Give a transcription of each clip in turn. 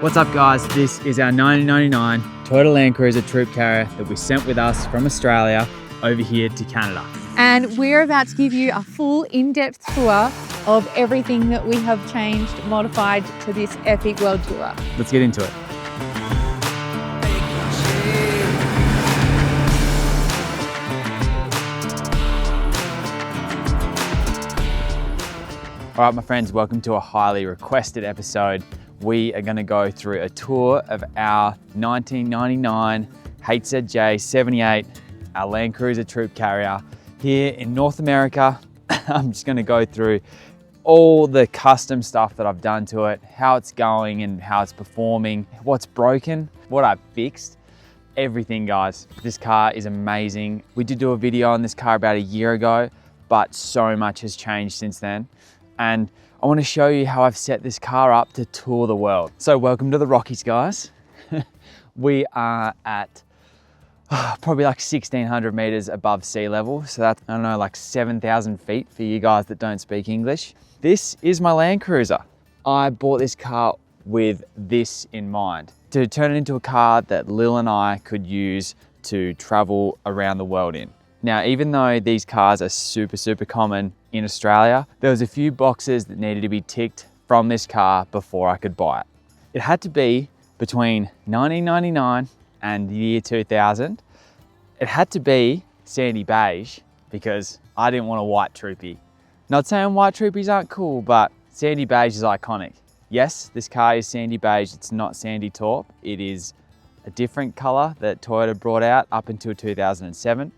What's up guys, this is our 1999 Toyota LandCruiser troop carrier that we sent with us from Australia over here to Canada. And we're about to give you a full in-depth tour of everything that we have changed, modified to this epic world tour. Let's get into it. All right, my friends, welcome to a highly requested episode. We are gonna go through a tour of our 1999 HZJ78, our LandCruiser troop carrier here in North America. I'm just gonna go through all the custom stuff that I've done to it, how it's going and how it's performing, what's broken, what I've fixed, everything guys. This car is amazing. We did do a video on this car about a year ago, but so much has changed since then. And I want to show you how I've set this car up to tour the world. So welcome to the Rockies, guys. We are at probably like 1,600 meters above sea level. So that's, I don't know, like 7,000 feet for you guys that don't speak English. This is my LandCruiser. I bought this car with this in mind, to turn it into a car that Lil and I could use to travel around the world in. Now, even though these cars are super common in Australia, there was a few boxes that needed to be ticked from this car before I could buy it. It had to be between 1999 and the year 2000. It had to be sandy beige because I didn't want a white troopy. Not saying white troopies aren't cool, but sandy beige is iconic. Yes, this car is sandy beige. It's not sandy taupe. It is a different color that Toyota brought out up until 2007.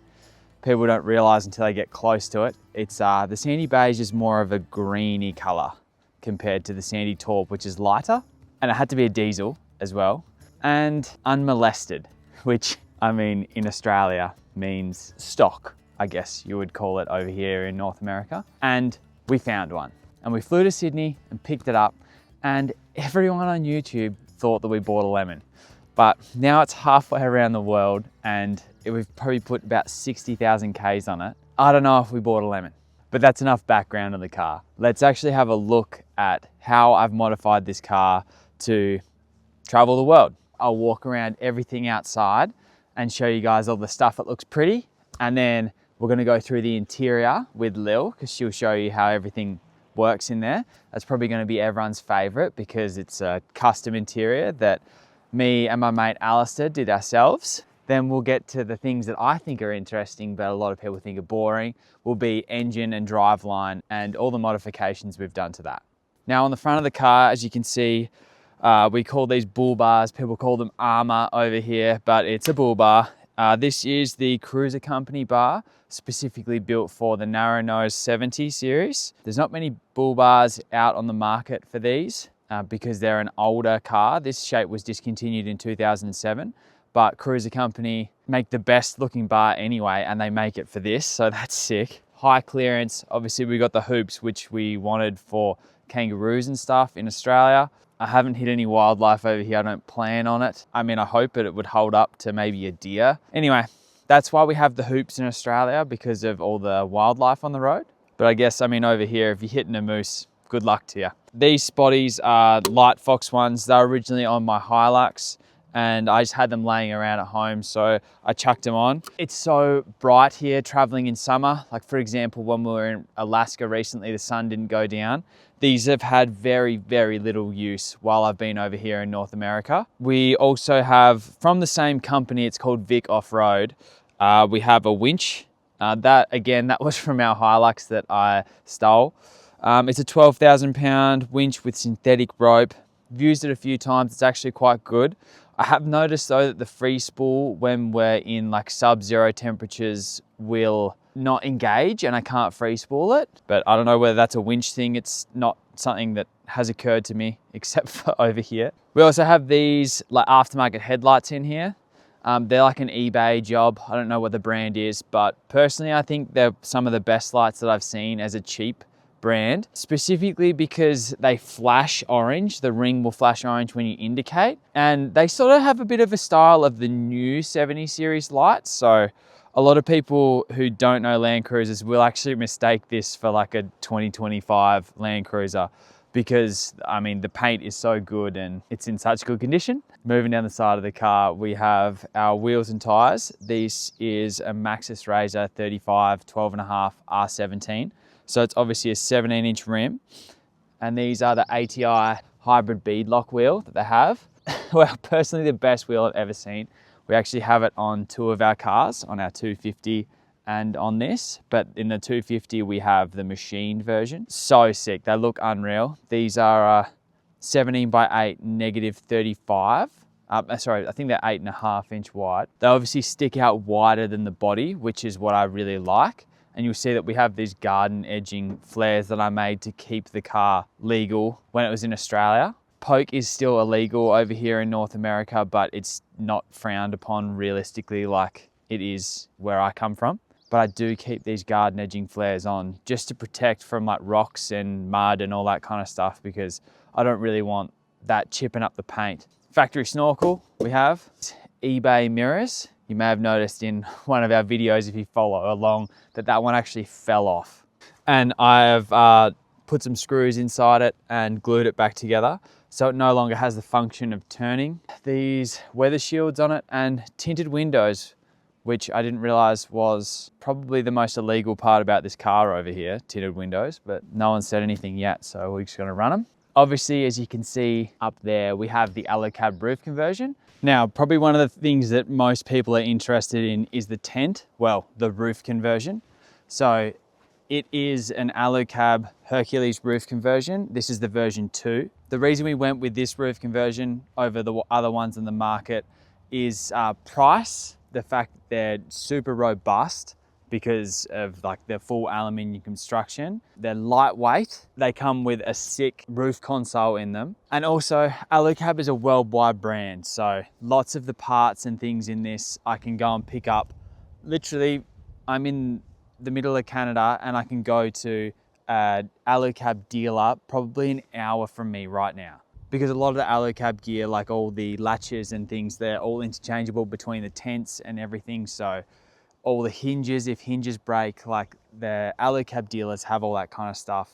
People don't realize until they get close to it. It's the sandy beige is more of a greeny color compared to the sandy taupe, which is lighter. And it had to be a diesel as well. And unmolested, which I mean in Australia means stock, I guess you would call it over here in North America. And we found one. And we flew to Sydney and picked it up. And everyone on YouTube thought that we bought a lemon. But now it's halfway around the world and we've probably put about 60,000 Ks on it. I don't know if we bought a lemon, but that's enough background on the car. Let's actually have a look at how I've modified this car to travel the world. I'll walk around everything outside and show you guys all the stuff that looks pretty. And then we're gonna go through the interior with Lil because she'll show you how everything works in there. That's probably gonna be everyone's favorite because it's a custom interior that me and my mate Alistair did ourselves. Then we'll get to the things that I think are interesting, but a lot of people think are boring, will be engine and driveline and all the modifications we've done to that. Now on the front of the car, as you can see, we call these bull bars. People call them armor over here, but it's a bull bar. This is the Cruiser Company bar, specifically built for the narrow nose 70 series. There's not many bull bars out on the market for these. Because they're an older car. This shape was discontinued in 2007, but Cruiser Company make the best looking bar anyway, and they make it for this, so that's sick. High clearance, obviously we got the hoops, which we wanted for kangaroos and stuff in Australia. I haven't hit any wildlife over here, I don't plan on it. I mean, I hope it would hold up to maybe a deer. Anyway, that's why we have the hoops in Australia, because of all the wildlife on the road. But I guess, I mean, over here, if you're hitting a moose, good luck to you. These spotties are Light Fox ones. They're originally on my Hilux and I just had them laying around at home, so I chucked them on. It's so bright here traveling in summer. Like for example, when we were in Alaska recently, the sun didn't go down. These have had very little use while I've been over here in North America. We also have, from the same company, it's called Vic Off-Road. We have a winch. That was from our Hilux that I stole. It's a 12,000 pound winch with synthetic rope. I've used it a few times, it's actually quite good. I have noticed though that the free spool when we're in like sub-zero temperatures will not engage and I can't free spool it. But I don't know whether that's a winch thing. It's not something that has occurred to me except for over here. We also have these like aftermarket headlights in here. They're like an eBay job. I don't know what the brand is, but personally I think they're some of the best lights that I've seen as a cheap brand, specifically because they flash orange. The ring will flash orange when you indicate, and they sort of have a bit of a style of the new 70 series lights. So a lot of people who don't know Land Cruisers will actually mistake this for like a 2025 Land Cruiser. because I mean, the paint is so good and it's in such good condition. Moving down the side of the car, we have our wheels and tires. This is a Maxxis Razor 35 12.5 R17. So it's obviously a 17-inch rim. And these are the ATI hybrid beadlock wheel that they have. Well, personally, the best wheel I've ever seen. We actually have it on 2 of our cars, on our 250 and on this. But in the 250, we have the machined version. So sick, they look unreal. These are 17x8 -35. Sorry, I think they're 8.5-inch wide. They obviously stick out wider than the body, which is what I really like. And you'll see that we have these garden edging flares that I made to keep the car legal when it was in Australia. Poke is still illegal over here in North America, but it's not frowned upon realistically like it is where I come from. But I do keep these garden edging flares on just to protect from like rocks and mud and all that kind of stuff, because I don't really want that chipping up the paint. Factory snorkel we have, eBay mirrors. You may have noticed in one of our videos, if you follow along, that one actually fell off. And I have put some screws inside it and glued it back together, so it no longer has the function of turning. These weather shields on it and tinted windows, which I didn't realize was probably the most illegal part about this car over here, tinted windows, but no one said anything yet, so we're just gonna run them. Obviously, as you can see up there, we have the Alucab roof conversion. Now, probably one of the things that most people are interested in is the tent, well, the roof conversion. So it is an Alucab Hercules roof conversion. This is the version 2. The reason we went with this roof conversion over the other ones in the market is price, the fact that they're super robust because of like the full aluminium construction. They're lightweight. They come with a sick roof console in them. And also Alucab is a worldwide brand. So lots of the parts and things in this I can go and pick up. Literally, I'm in the middle of Canada and I can go to an Alucab dealer probably an hour from me right now. Because a lot of the Alucab gear, like all the latches and things, they're all interchangeable between the tents and everything. So all the hinges, if hinges break, like the Alucab dealers have all that kind of stuff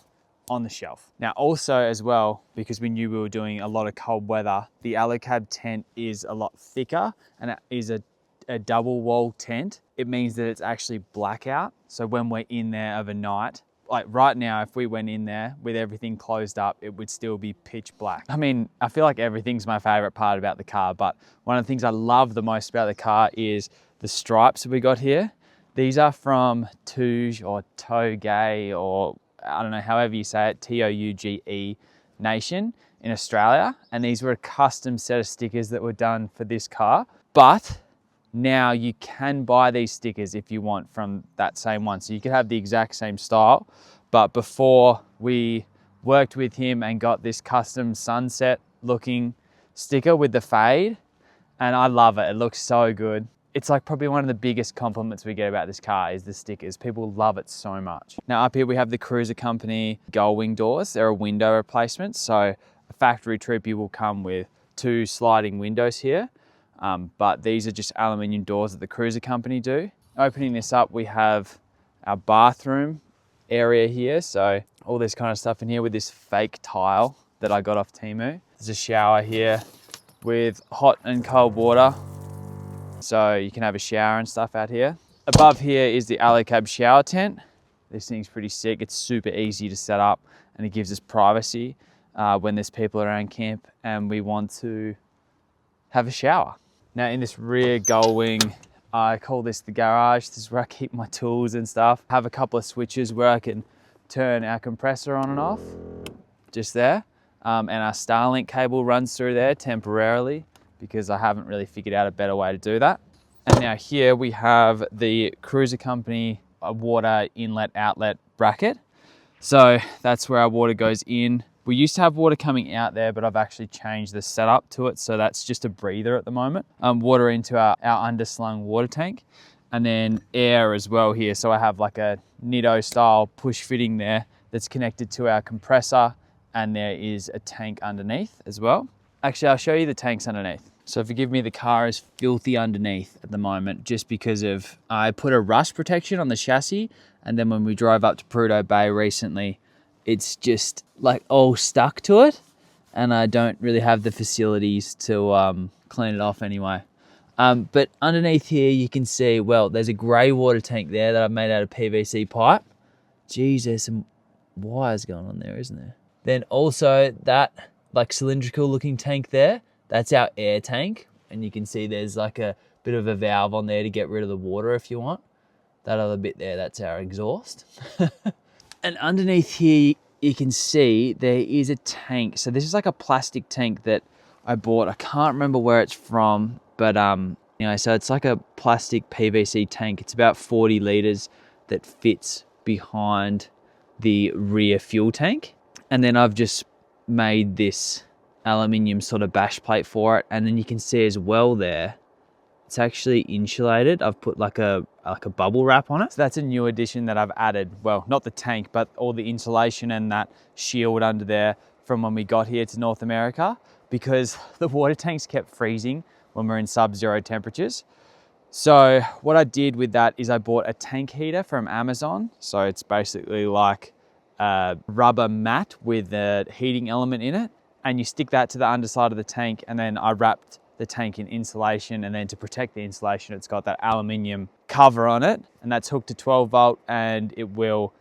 on the shelf. Now also as well, because we knew we were doing a lot of cold weather, the Alucab tent is a lot thicker and it is a double wall tent. It means that it's actually blackout. So when we're in there overnight, like right now, if we went in there with everything closed up, it would still be pitch black. I mean, I feel like everything's my favorite part about the car, but one of the things I love the most about the car is the stripes that we got here. These are from Touge or Touge, or I don't know, however you say it, Touge Nation in Australia. And these were a custom set of stickers that were done for this car. But now you can buy these stickers if you want from that same one. So you could have the exact same style. But before we worked with him and got this custom sunset looking sticker with the fade, and I love it. It looks so good. It's like probably one of the biggest compliments we get about this car is the stickers. People love it so much. Now up here we have the Cruiser Company gull wing doors. They're a window replacement. So a factory Troopy will come with 2 sliding windows here. But these are just aluminium doors that the Cruiser Company do. Opening this up, we have our bathroom area here. So all this kind of stuff in here with this fake tile that I got off Temu. There's a shower here with hot and cold water. So you can have a shower and stuff out here. Above here is the Alucab shower tent. This thing's pretty sick. It's super easy to set up and it gives us privacy when there's people around camp and we want to have a shower. Now in this rear gull wing, I call this the garage. This is where I keep my tools and stuff. I have a couple of switches where I can turn our compressor on and off, just there. And our Starlink cable runs through there temporarily because I haven't really figured out a better way to do that. And now here we have the Cruiser Company water inlet outlet bracket. So that's where our water goes in. We used to have water coming out there, but I've actually changed the setup to it. So that's just a breather at the moment. Water into our underslung water tank, and then air as well here. So I have like a Nitto style push fitting there that's connected to our compressor, and there is a tank underneath as well. Actually, I'll show you the tanks underneath. So forgive me, the car is filthy underneath at the moment just because of, I put a rust protection on the chassis, and then when we drove up to Prudhoe Bay recently, it's just like all stuck to it, and I don't really have the facilities to clean it off anyway. But underneath here you can see, well, there's a grey water tank there that I've made out of PVC pipe. Geez, there's some wires going on there, isn't there? Then also that like cylindrical looking tank there, that's our air tank. And you can see there's like a bit of a valve on there to get rid of the water if you want. That other bit there, that's our exhaust. And underneath here, you can see there is a tank. So this is like a plastic tank that I bought. I can't remember where it's from, but anyway, so it's like a plastic PVC tank. It's about 40 litres that fits behind the rear fuel tank. And then I've just made this aluminium sort of bash plate for it. And then you can see as well there, it's actually insulated. I've put like a bubble wrap on it. So that's a new addition that I've added. Well, not the tank, but all the insulation and that shield under there from when we got here to North America, because the water tanks kept freezing when we're in sub-zero temperatures. So what I did with that is I bought a tank heater from Amazon. So it's basically like a rubber mat with a heating element in it. And you stick that to the underside of the tank, and then I wrapped the tank in insulation, and then to protect the insulation, it's got that aluminium cover on it, and that's hooked to 12 volt, and it will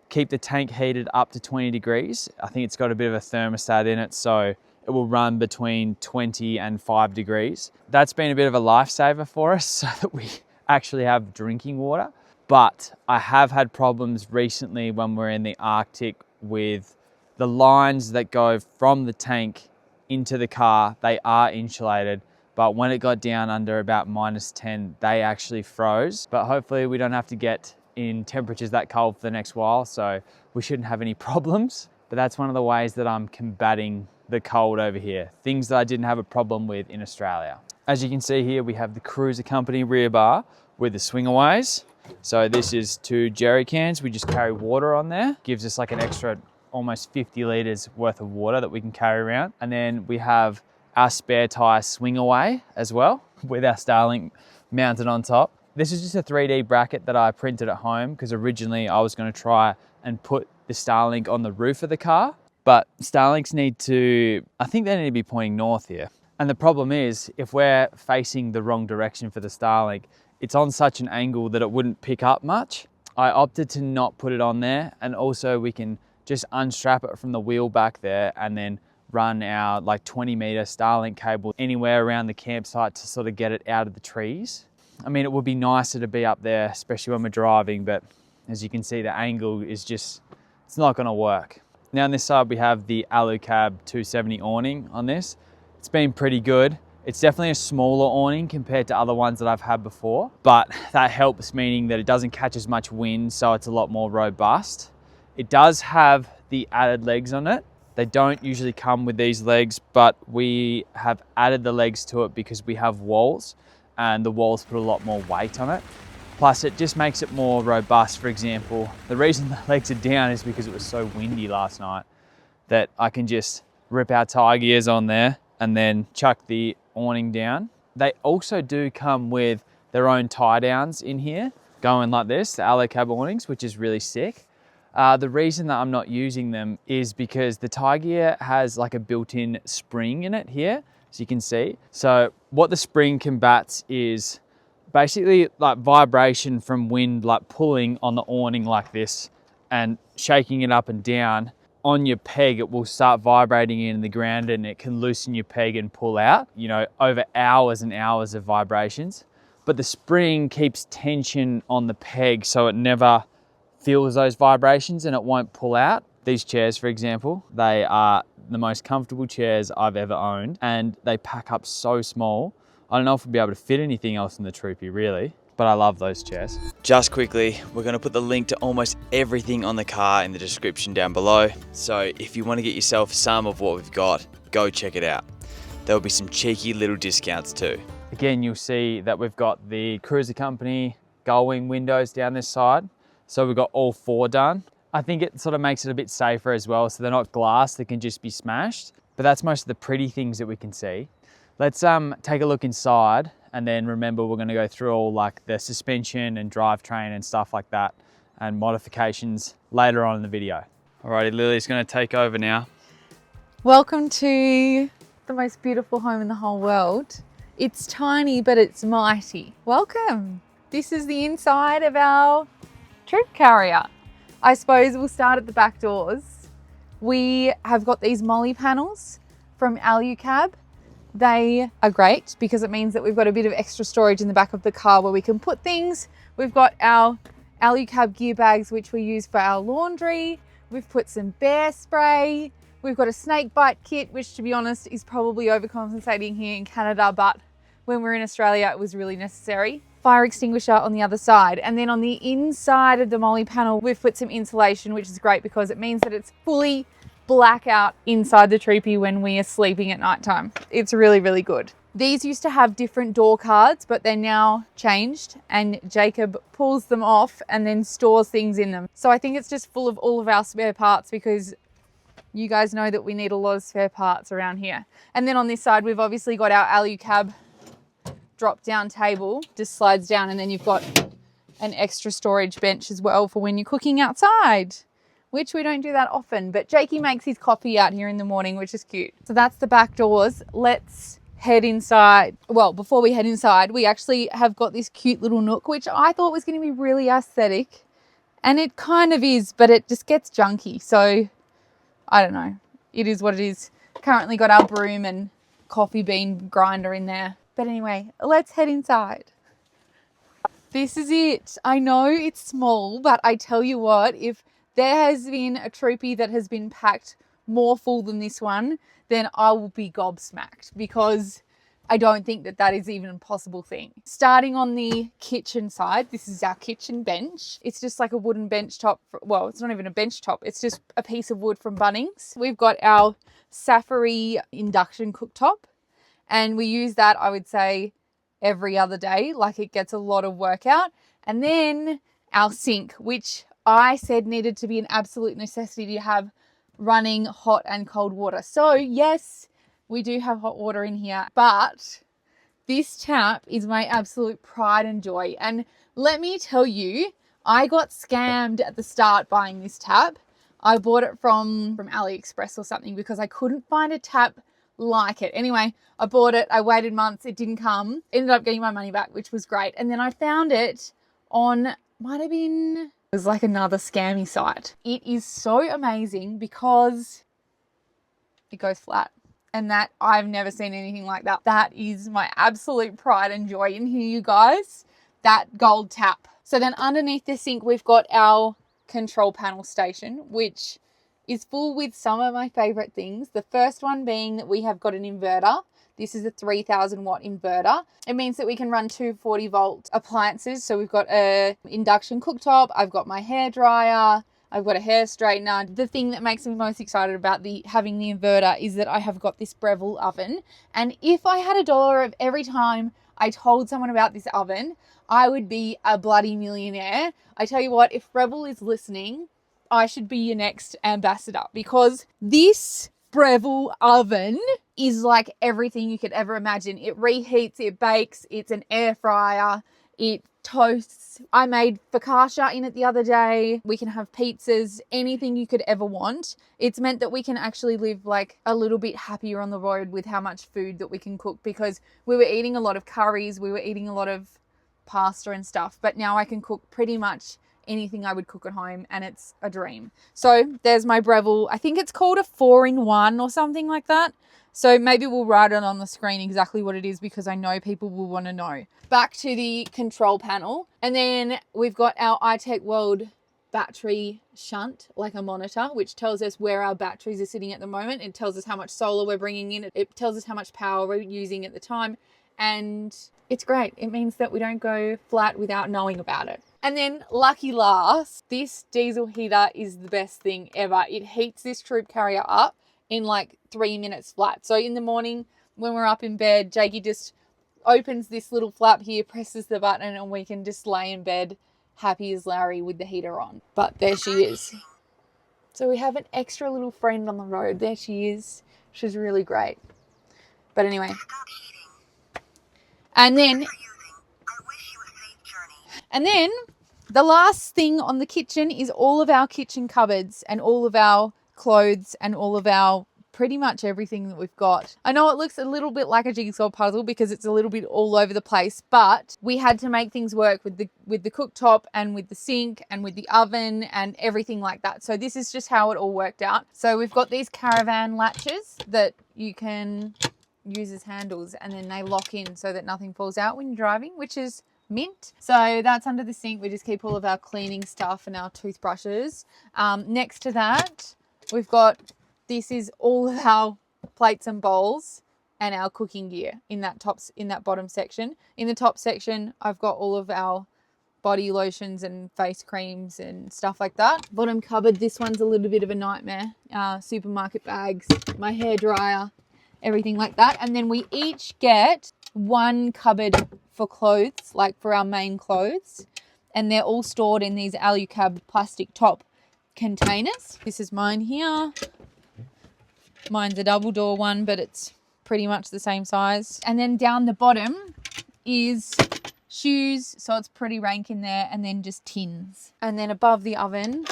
keep the tank heated up to 20 degrees. I think it's got a bit of a thermostat in it, so it will run between 20 and 5 degrees. That's been a bit of a lifesaver for us so that we actually have drinking water. But I have had problems recently when we're in the Arctic with the lines that go from the tank into the car. They are insulated, but when it got down under about -10, they actually froze. But hopefully we don't have to get in temperatures that cold for the next while, so we shouldn't have any problems. But that's one of the ways that I'm combating the cold over here, things that I didn't have a problem with in Australia. As you can see here, we have the Cruiser Company rear bar with the swingaways. So this is 2 jerry cans. We just carry water on there. Gives us like an extra almost 50 litres worth of water that we can carry around. And then we have our spare tyre swing away as well with our Starlink mounted on top. This is just a 3D bracket that I printed at home because originally I was going to try and put the Starlink on the roof of the car, but Starlinks need to, I think they need to be pointing north here. And the problem is, if we're facing the wrong direction for the Starlink, it's on such an angle that it wouldn't pick up much. I opted to not put it on there, and also we can just unstrap it from the wheel back there and then run our like 20-meter Starlink cable anywhere around the campsite to sort of get it out of the trees. I mean, it would be nicer to be up there, especially when we're driving, but as you can see, the angle is just, it's not gonna work. Now on this side, we have the Alucab 270 awning on this. It's been pretty good. It's definitely a smaller awning compared to other ones that I've had before, but that helps, meaning that it doesn't catch as much wind, so it's a lot more robust. It does have the added legs on it. They don't usually come with these legs, but we have added the legs to it because we have walls, and the walls put a lot more weight on it. Plus it just makes it more robust. For example, the reason the legs are down is because it was so windy last night that I can just rip our TieGears on there and then chuck the awning down. They also do come with their own tie downs in here, going like this, the Alucab awnings, which is really sick. The reason that I'm not using them is because the TieGear has like a built-in spring in it here, as you can see. So what the spring combats is basically like vibration from wind, like pulling on the awning like this and shaking it up and down. On your peg, it will start vibrating in the ground, and it can loosen your peg and pull out, you know, over hours and hours of vibrations. But the spring keeps tension on the peg, so it never feels those vibrations and it won't pull out. These chairs, for example, they are the most comfortable chairs I've ever owned, and they pack up so small. I don't know if we'll be able to fit anything else in the Troopy really, but I love those chairs. Just quickly, we're going to put the link to almost everything on the car in the description down below. So if you want to get yourself some of what we've got, go check it out. There'll be some cheeky little discounts too. Again, you'll see that we've got the Cruiser Company gull-wing windows down this side. So we've got all 4 done. I think it sort of makes it a bit safer as well, so they're not glass, they can just be smashed. But that's most of the pretty things that we can see. Let's take a look inside, and then remember we're going to go through all like the suspension and drivetrain and stuff like that, and modifications later on in the video. Alrighty, Lily's gonna take over now. Welcome to the most beautiful home in the whole world. It's tiny, but it's mighty. Welcome. This is the inside of our troop carrier. I suppose we'll start at the back doors. We have got these molly panels from Alucab. They are great because it means that we've got a bit of extra storage in the back of the car where we can put things. We've got our Alucab gear bags, which we use for our laundry. We've put some bear spray. We've got a snake bite kit, which to be honest is probably overcompensating here in Canada, but when we're in Australia, it was really necessary. Fire extinguisher on the other side. And then on the inside of the molly panel, we've put some insulation, which is great because it means that it's fully blackout inside the troopy when we are sleeping at nighttime. It's really, really good. These used to have different door cards, but they're now changed and Jacob pulls them off and then stores things in them. So I think it's just full of all of our spare parts because you guys know that we need a lot of spare parts around here. And then on this side, we've obviously got our Alucab drop down table, just slides down, and then you've got an extra storage bench as well for when you're cooking outside, which we don't do that often, but Jakey makes his coffee out here in the morning, which is cute. So that's the back doors. Let's head inside. Well, before we head inside, we actually have got this cute little nook, which I thought was going to be really aesthetic, and it kind of is, but it just gets junky. So I don't know. It is what it is. Currently got our broom and coffee bean grinder in there. But anyway, let's head inside. This is it. I know it's small, but I tell you what, if there has been a troopy that has been packed more full than this one, then I will be gobsmacked because I don't think that that is even a possible thing. Starting on the kitchen side, this is our kitchen bench. It's just like a wooden bench top. Well, it's not even a bench top. It's just a piece of wood from Bunnings. We've got our Safari induction cooktop, and we use that, I would say, every other day. Like, it gets a lot of work out. And then our sink, which I said needed to be an absolute necessity to have running hot and cold water. So yes, we do have hot water in here, but this tap is my absolute pride and joy. And let me tell you, I got scammed at the start buying this tap. I bought it from AliExpress or something because I couldn't find a tap like it. Anyway, I bought it. I waited months. It didn't come. Ended up getting my money back, which was great. And then I found it on, might have been, it was like another scammy site. It is so amazing because it goes flat. And that, I've never seen anything like that. That is my absolute pride and joy in here, you guys. That gold tap. So then underneath the sink, we've got our control panel station, which is full with some of my favorite things. The first one being that we have got an inverter. This is a 3000 watt inverter. It means that we can run 240 volt appliances. So we've got a induction cooktop. I've got my hair dryer. I've got a hair straightener. The thing that makes me most excited about having the inverter is that I have got this Breville oven. And if I had $1 of every time I told someone about this oven, I would be a bloody millionaire. I tell you what, if Breville is listening, I should be your next ambassador, because this Breville oven is like everything you could ever imagine. It reheats, it bakes, it's an air fryer, it toasts. I made focaccia in it the other day. We can have pizzas, anything you could ever want. It's meant that we can actually live like a little bit happier on the road with how much food that we can cook, because we were eating a lot of curries, we were eating a lot of pasta and stuff, but now I can cook pretty much anything I would cook at home, and it's a dream. So there's my Breville. I think it's called a 4-in-1 or something like that. So maybe we'll write it on the screen exactly what it is, because I know people will want to know. Back to the control panel. And then we've got our iTechworld battery shunt, like a monitor, which tells us where our batteries are sitting at the moment. It tells us how much solar we're bringing in. It tells us how much power we're using at the time. And it's great. It means that we don't go flat without knowing about it. And then lucky last, this diesel heater is the best thing ever. It heats this troop carrier up in like 3 minutes flat. So in the morning when we're up in bed, Jakey just opens this little flap here, presses the button, and we can just lay in bed happy as Larry with the heater on. But there she is. So we have an extra little friend on the road. There she is. She's really great. But anyway. And then The last thing on the kitchen is all of our kitchen cupboards and all of our clothes and all of our pretty much everything that we've got. I know it looks a little bit like a jigsaw puzzle because it's a little bit all over the place, but we had to make things work with the cooktop and with the sink and with the oven and everything like that. So this is just how it all worked out. So we've got these caravan latches that you can use as handles, and then they lock in so that nothing falls out when you're driving, which is mint. So that's under the sink. We just keep all of our cleaning stuff and our toothbrushes. Next to that, we've got, this is all of our plates and bowls and our cooking gear in that bottom section. In the top section, I've got all of our body lotions and face creams and stuff like that. Bottom cupboard, this one's a little bit of a nightmare. Supermarket bags, my hair dryer, everything like that. And then we each get one cupboard for clothes, like for our main clothes. And they're all stored in these alucab plastic top containers. This is mine here. Mine's a double door one, but it's pretty much the same size. And then down the bottom is shoes, so it's pretty rank in there, and then just tins. And then above the oven,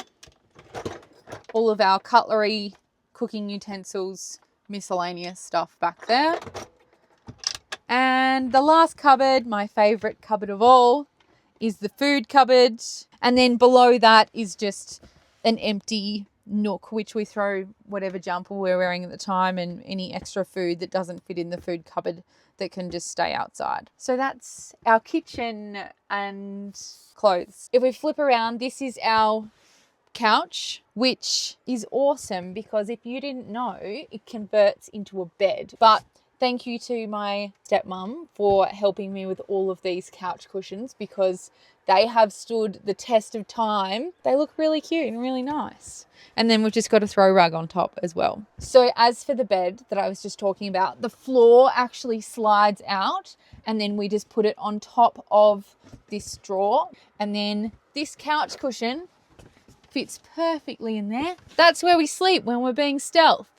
all of our cutlery, cooking utensils, miscellaneous stuff back there. And the last cupboard, my favorite cupboard of all, is the food cupboard. And then below that is just an empty nook, which we throw whatever jumper we're wearing at the time and any extra food that doesn't fit in the food cupboard that can just stay outside. So that's our kitchen and clothes. If we flip around, this is our couch, which is awesome because if you didn't know, it converts into a bed. But thank you to my stepmom for helping me with all of these couch cushions because they have stood the test of time. They look really cute and really nice. And then we've just got a throw rug on top as well. So as for the bed that I was just talking about, the floor actually slides out and then we just put it on top of this drawer. And then this couch cushion fits perfectly in there. That's where we sleep when we're being stealth,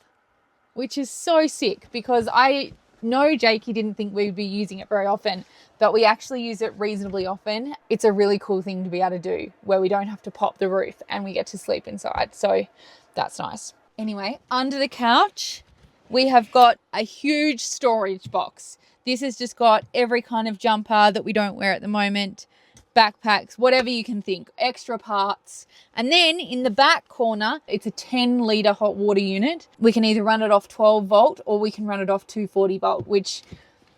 which is so sick because I know Jakey didn't think we'd be using it very often, but we actually use it reasonably often. It's a really cool thing to be able to do where we don't have to pop the roof and we get to sleep inside. So that's nice. Anyway, under the couch, we have got a huge storage box. This has just got every kind of jumper that we don't wear at the moment, backpacks, whatever you can think, extra parts. And then in the back corner, it's a 10-litre hot water unit. We can either run it off 12 volt or we can run it off 240 volt, which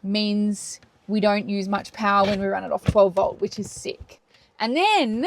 means we don't use much power when we run it off 12 volt, which is sick. And then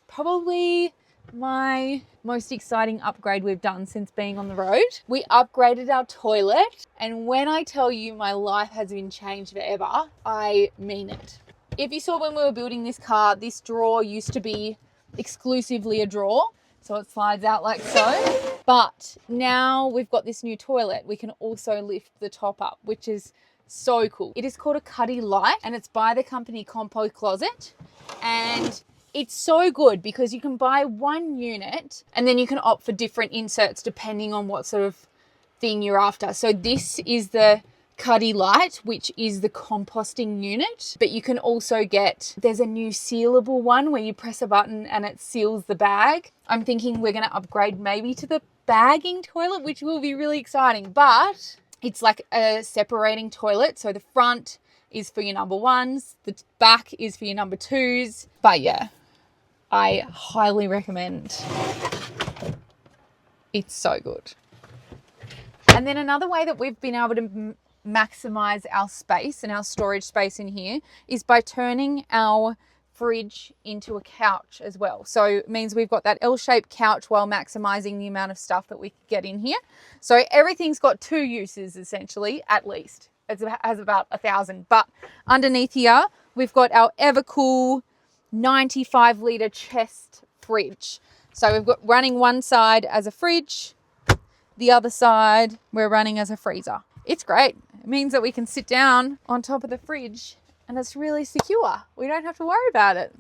probably my most exciting upgrade we've done since being on the road, we upgraded our toilet. And when I tell you my life has been changed forever, I mean it. If you saw when we were building this car, this drawer used to be exclusively a drawer. So it slides out like so. But now we've got this new toilet. We can also lift the top up, which is so cool. It is called a Cuddy Light and it's by the company Compo Closet. And it's so good because you can buy one unit and then you can opt for different inserts depending on what sort of thing you're after. So this is the Cuddy Light, which is the composting unit, but you can also get, there's a new sealable one where you press a button and it seals the bag. I'm thinking we're going to upgrade maybe to the bagging toilet, which will be really exciting, but it's like a separating toilet. So the front is for your number ones, the back is for your number twos. But yeah, I highly recommend. It's so good. And then another way that we've been able to maximize our space and our storage space in here is by turning our fridge into a couch as well. So it means we've got that L-shaped couch while maximizing the amount of stuff that we can get in here. So everything's got two uses essentially, at least. It has about 1,000. But underneath here, we've got our Evercool 95-litre chest fridge. So we've got running one side as a fridge, the other side we're running as a freezer. It's great. It means that we can sit down on top of the fridge and it's really secure. We don't have to worry about it.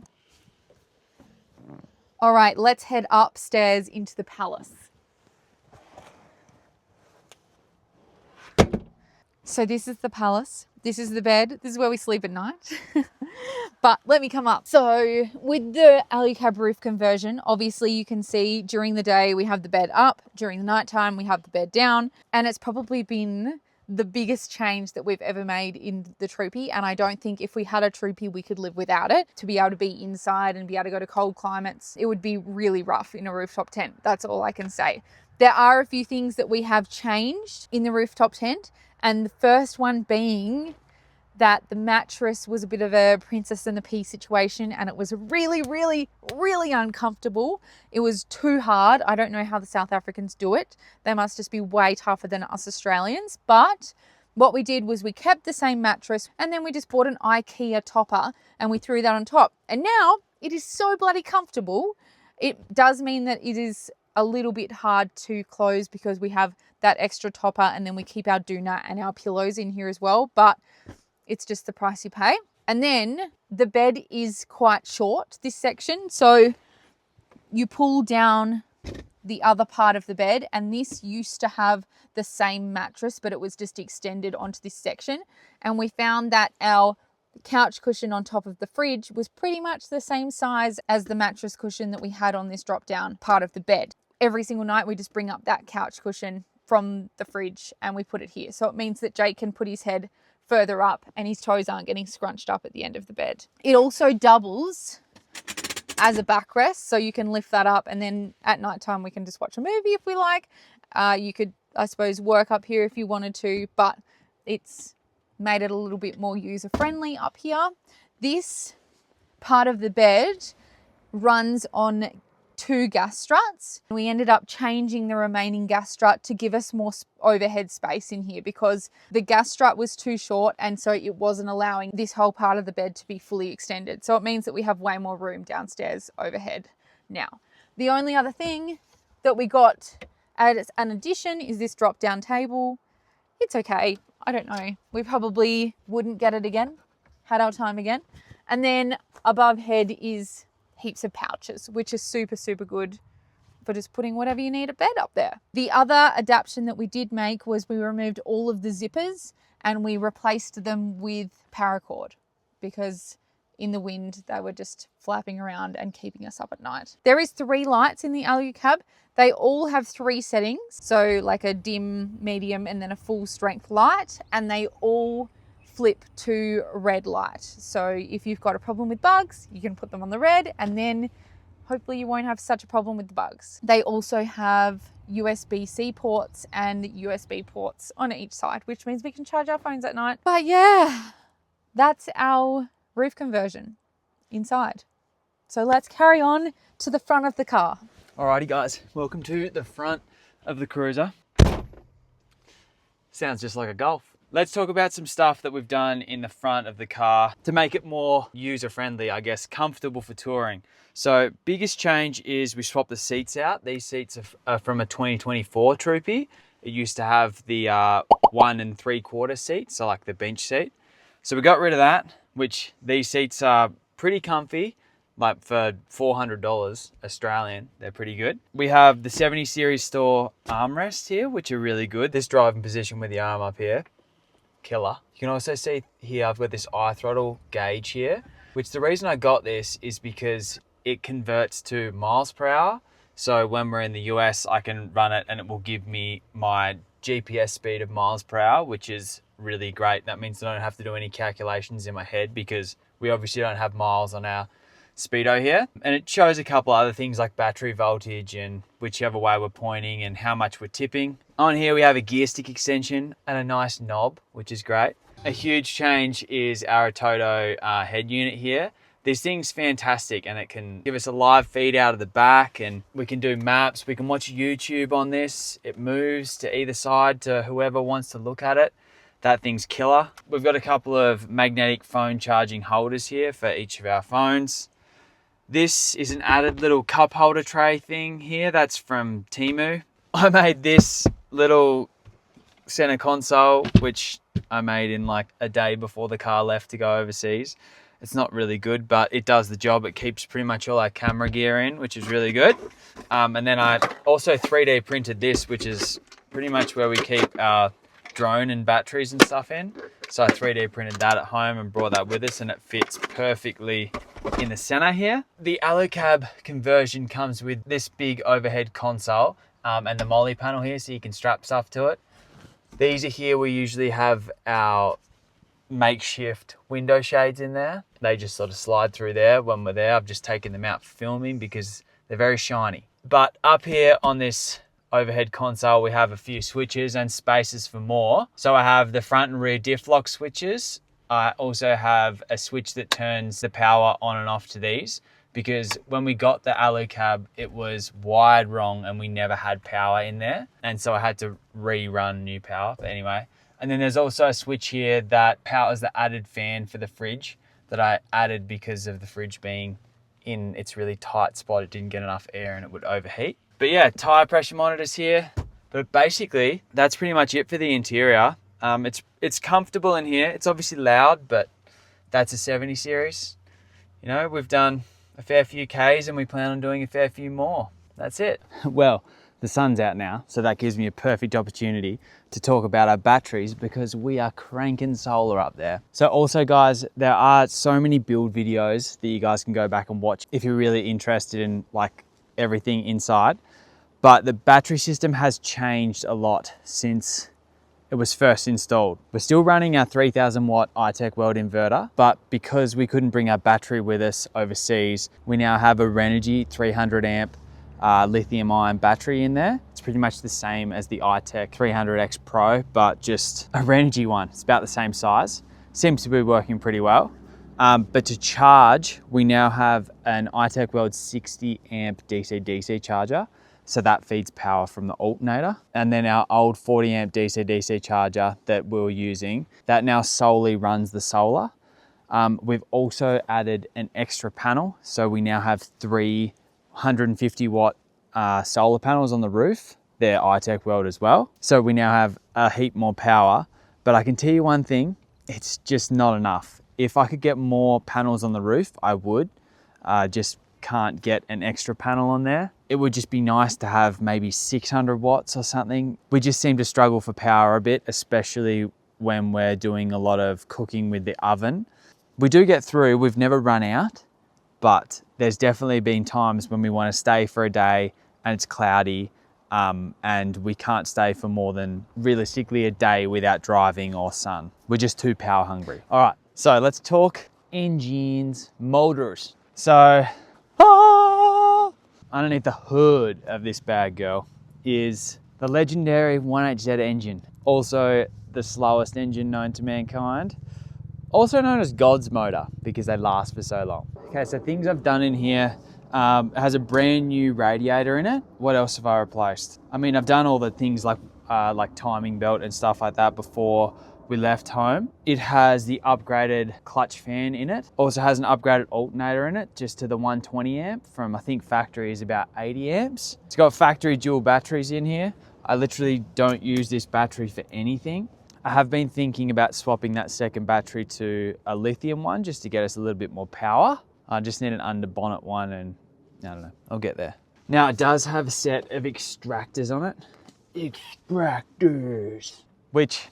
All right, let's head upstairs into the palace. So this is the palace. This is the bed. This is where we sleep at night. But let me come up. So with the Alucab roof conversion, obviously you can see during the day we have the bed up, during the nighttime we have the bed down, and it's probably been the biggest change that we've ever made in the Troopy. And I don't think if we had a Troopy we could live without it. To be able to be inside and be able to go to cold climates, it would be really rough in a rooftop tent. That's all I can say. There are a few things that we have changed in the rooftop tent, and the first one being that the mattress was a bit of a princess and the pea situation, and it was really, really, really uncomfortable. It was too hard. I don't know how the South Africans do it. They must just be way tougher than us Australians. But what we did was we kept the same mattress, and then we just bought an IKEA topper and we threw that on top. And now it is so bloody comfortable. It does mean that it is a little bit hard to close because we have that extra topper, and then we keep our doona and our pillows in here as well. But it's just the price you pay. And then the bed is quite short, this section. So you pull down the other part of the bed, and this used to have the same mattress, but it was just extended onto this section. And we found that our couch cushion on top of the fridge was pretty much the same size as the mattress cushion that we had on this drop down part of the bed. Every single night we just bring up that couch cushion from the fridge and we put it here. So it means that Jake can put his head further up and his toes aren't getting scrunched up at the end of the bed. It also doubles as a backrest, so you can lift that up, and then at nighttime we can just watch a movie if we like. You could, I suppose, work up here if you wanted to, but it's made it a little bit more user friendly up here. This part of the bed runs on 2 gas struts. We ended up changing the remaining gas strut to give us more overhead space in here because the gas strut was too short, and so it wasn't allowing this whole part of the bed to be fully extended. So it means that we have way more room downstairs overhead now. The only other thing that we got as an addition is this drop down table. It's okay. I don't know. We probably wouldn't get it again, had our time again. And then above head is heaps of pouches, which is super, super good for just putting whatever you need at bed up there. The other adaptation that we did make was we removed all of the zippers and we replaced them with paracord because in the wind they were just flapping around and keeping us up at night. There is 3 lights in the Alucab. They all have 3 settings, so like a dim, medium, and then a full strength light, and they all flip to red light. So if you've got a problem with bugs, you can put them on the red, and then hopefully you won't have such a problem with the bugs. They also have USB-C ports and USB ports on each side, which means we can charge our phones at night. But yeah, that's our roof conversion inside. So let's carry on to the front of the car. Alrighty guys, welcome to the front of the Cruiser. Sounds just like a Golf. Let's talk about some stuff that we've done in the front of the car to make it more user-friendly, I guess, comfortable for touring. So biggest change is we swapped the seats out. These seats are from a 2024 Troopy. It used to have the 1 3/4 seat, so like the bench seat. So we got rid of that, which these seats are pretty comfy. Like for $400 Australian, they're pretty good. We have the 70 Series store armrests here, which are really good. This driving position with the arm up here, killer. You can also see here, I've got this iThrottle gauge here, which the reason I got this is because it converts to miles per hour. So when we're in the US, I can run it and it will give me my GPS speed of miles per hour, which is really great. That means I don't have to do any calculations in my head because we obviously don't have miles on our Speedo here. And it shows a couple other things like battery voltage and whichever way we're pointing and how much we're tipping. On here we have a gear stick extension and a nice knob, which is great. A huge change is our iThrottle head unit here. This thing's fantastic and it can give us a live feed out of the back and we can do maps. We can watch YouTube on this. It moves to either side to whoever wants to look at it. That thing's killer. We've got a couple of magnetic phone charging holders here for each of our phones. This is an added little cup holder tray thing here. That's from Temu. I made this little center console, which I made in like a day before the car left to go overseas. It's not really good, but it does the job. It keeps pretty much all our camera gear in, which is really good. And then I also 3D printed this, which is pretty much where we keep our drone and batteries and stuff in. So I 3D printed that at home and brought that with us, and it fits perfectly in the center here. The Alucab conversion comes with this big overhead console and the molly panel here, so you can strap stuff to it. These are here, we usually have our makeshift window shades in there. They just sort of slide through there when we're there. I've just taken them out for filming because they're very shiny. But up here on this overhead console, we have a few switches and spaces for more. So I have the front and rear diff lock switches. I also have a switch that turns the power on and off to these, because when we got the Alucab, it was wired wrong and we never had power in there. And so I had to rerun new power, but anyway. And then there's also a switch here that powers the added fan for the fridge that I added because of the fridge being in its really tight spot. It didn't get enough air and it would overheat. But yeah, tire pressure monitors here. But basically, that's pretty much it for the interior. It's comfortable in here. It's obviously loud, but that's a 70 series. You know, we've done a fair few Ks and we plan on doing a fair few more. That's it. Well, the sun's out now, so that gives me a perfect opportunity to talk about our batteries, because we are cranking solar up there. So also guys, there are so many build videos that you guys can go back and watch if you're really interested in like everything inside. But the battery system has changed a lot since it was first installed. We're still running our 3000 watt iTechworld inverter, but because we couldn't bring our battery with us overseas, we now have a Renogy 300 amp lithium ion battery in there. It's pretty much the same as the iTech 300X Pro, but just a Renogy one. It's about the same size. Seems to be working pretty well. But to charge, we now have an iTechworld 60 amp DC-DC charger. So that feeds power from the alternator. And then our old 40 amp DC-DC charger that we were using, that now solely runs the solar. We've also added an extra panel. So we now have 3 150 watt solar panels on the roof. They're iTechworld as well. So we now have a heap more power. But I can tell you one thing, it's just not enough. If I could get more panels on the roof, I would. Just can't get an extra panel on there. It would just be nice to have maybe 600 watts or something. We just seem to struggle for power a bit, especially when we're doing a lot of cooking with the oven. We do get through, we've never run out, but there's definitely been times when we want to stay for a day and it's cloudy, and we can't stay for more than realistically a day without driving or sun. We're just too power hungry. All right, so let's talk engines, motors. So, underneath the hood of this bad girl is the legendary 1HZ engine, also the slowest engine known to mankind, also known as God's motor because they last for so long. Okay, so things I've done in here, it has a brand new radiator in it. What else have I replaced? I mean, I've done all the things like timing belt and stuff like that before we left home. It has the upgraded clutch fan in it. Also has an upgraded alternator in it, just to the 120 amp from, I think factory is about 80 amps. It's got factory dual batteries in here. I literally don't use this battery for anything. I have been thinking about swapping that second battery to a lithium one just to get us a little bit more power. I just need an under bonnet one, and I don't know, I'll get there. Now it does have a set of extractors on it. Extractors. Which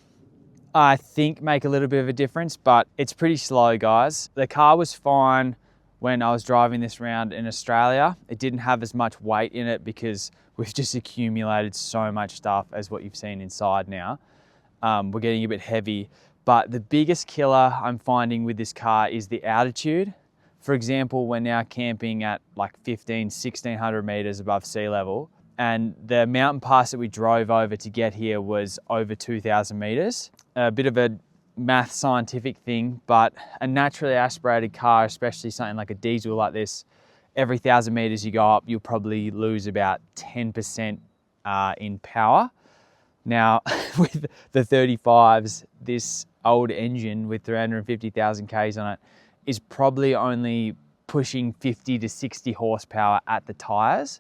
I think make a little bit of a difference, but it's pretty slow, guys. The car was fine when I was driving this around in Australia. It didn't have as much weight in it because we've just accumulated so much stuff as what you've seen inside now. We're getting a bit heavy, but the biggest killer I'm finding with this car is the altitude. For example, we're now camping at like 1600 meters above sea level, and the mountain pass that we drove over to get here was over 2000 meters. A bit of a math scientific thing, but a naturally aspirated car, especially something like a diesel like this, every 1000 meters you go up, you'll probably lose about 10% in power. Now, with the 35s, this old engine with 350,000 Ks on it is probably only pushing 50 to 60 horsepower at the tires.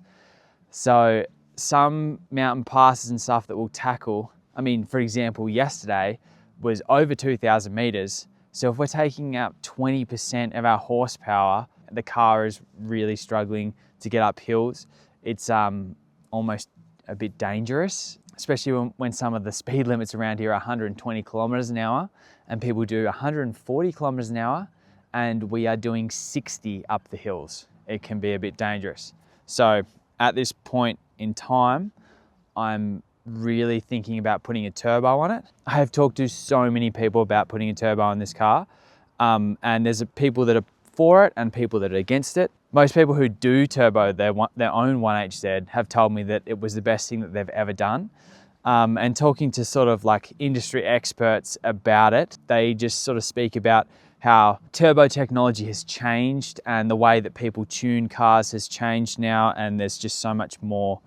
So some mountain passes and stuff that we'll tackle, I mean, for example, yesterday was over 2000 meters. So if we're taking out 20% of our horsepower, the car is really struggling to get up hills. It's almost a bit dangerous. especially when some of the speed limits around here are 120 kilometers an hour and people do 140 kilometers an hour and we are doing 60 up the hills. It can be a bit dangerous. So at this point in time, I'm really thinking about putting a turbo on it. I have talked to so many people about putting a turbo on this car, and there's people that are for it and people that are against it. Most people who do turbo their own 1HZ have told me that it was the best thing that they've ever done. And talking to sort of like industry experts about it, they just sort of speak about how turbo technology has changed and the way that people tune cars has changed now, and there's just so much more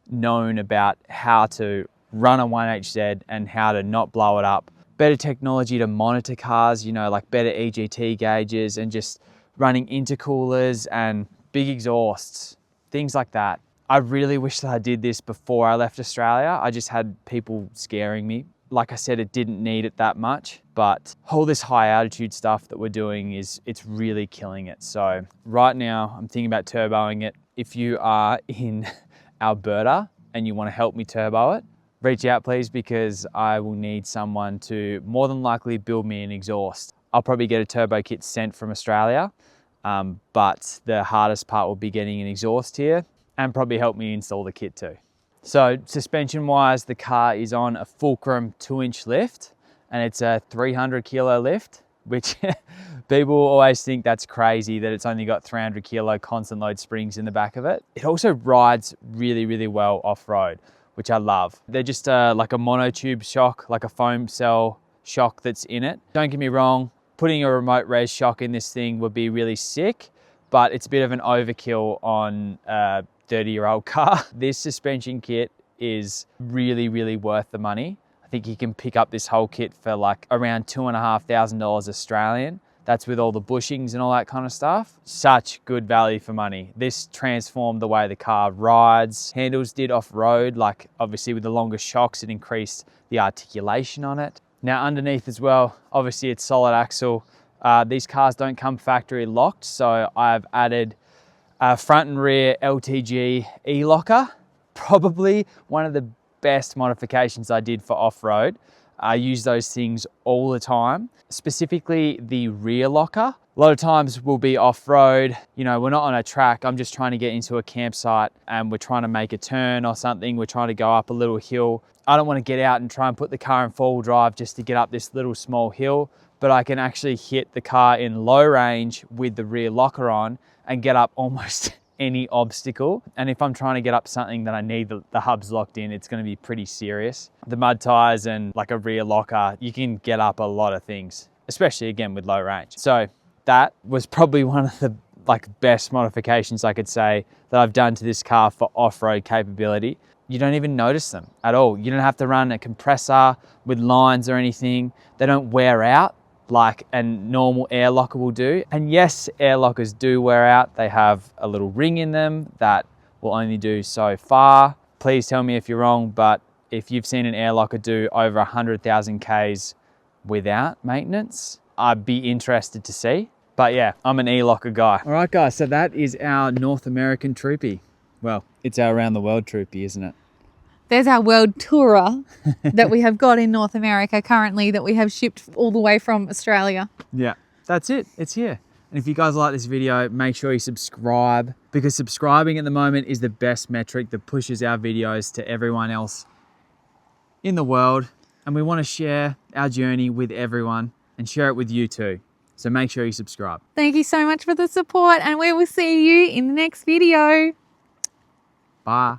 known about how to run a 1HZ and how to not blow it up. Better technology to monitor cars, you know, like better EGT gauges and just running intercoolers and big exhausts, things like that. I really wish that I did this before I left Australia. I just had people scaring me. Like I said, it didn't need it that much, but all this high altitude stuff that we're doing it's really killing it. So right now I'm thinking about turboing it. If you are in Alberta and you want to help me turbo it, reach out please, because I will need someone to more than likely build me an exhaust. I'll probably get a turbo kit sent from Australia, but the hardest part will be getting an exhaust here and probably help me install the kit too. So suspension wise, the car is on a Fulcrum 2-inch lift and it's a 300 kilo lift, which people always think that's crazy that it's only got 300 kilo constant load springs in the back of it. It also rides really, really well off-road, which I love. They're just like a monotube shock, like a foam cell shock that's in it. Don't get me wrong, putting a remote res shock in this thing would be really sick, but it's a bit of an overkill on a 30-year-old car. This suspension kit is really, really worth the money. I think you can pick up this whole kit for like around $2,500 Australian. That's with all the bushings and all that kind of stuff. Such good value for money. This transformed the way the car rides. Handles did off-road, like obviously with the longer shocks, it increased the articulation on it. Now underneath as well, obviously it's solid axle. These cars don't come factory locked, so I've added a front and rear LTG e-locker. Probably one of the best modifications I did for off-road. I use those things all the time, specifically the rear locker. A lot of times we'll be off-road, you know, we're not on a track. I'm just trying to get into a campsite and we're trying to make a turn or something. We're trying to go up a little hill. I don't want to get out and try and put the car in four-wheel drive just to get up this little small hill, but I can actually hit the car in low range with the rear locker on and get up almost any obstacle. And if I'm trying to get up something that I need the hubs locked in, it's going to be pretty serious. The mud tires and like a rear locker, you can get up a lot of things, especially again with low range. So that was probably one of the best modifications I could say that I've done to this car for off-road capability. You don't even notice them at all. You don't have to run a compressor with lines or anything. They don't wear out like a normal air locker will do. And yes, air lockers do wear out. They have a little ring in them that will only do so far. Please tell me if you're wrong, but if you've seen an air locker do over 100,000 Ks without maintenance, I'd be interested to see. But yeah, I'm an e-locker guy. All right guys, so that is our North American Troopy. Well, it's our around the world Troopy, isn't it? There's our world tourer that we have got in North America currently that we have shipped all the way from Australia. Yeah, that's it. It's here. And if you guys like this video, make sure you subscribe, because subscribing at the moment is the best metric that pushes our videos to everyone else in the world. And we want to share our journey with everyone and share it with you too. So make sure you subscribe. Thank you so much for the support, and we will see you in the next video. Bye.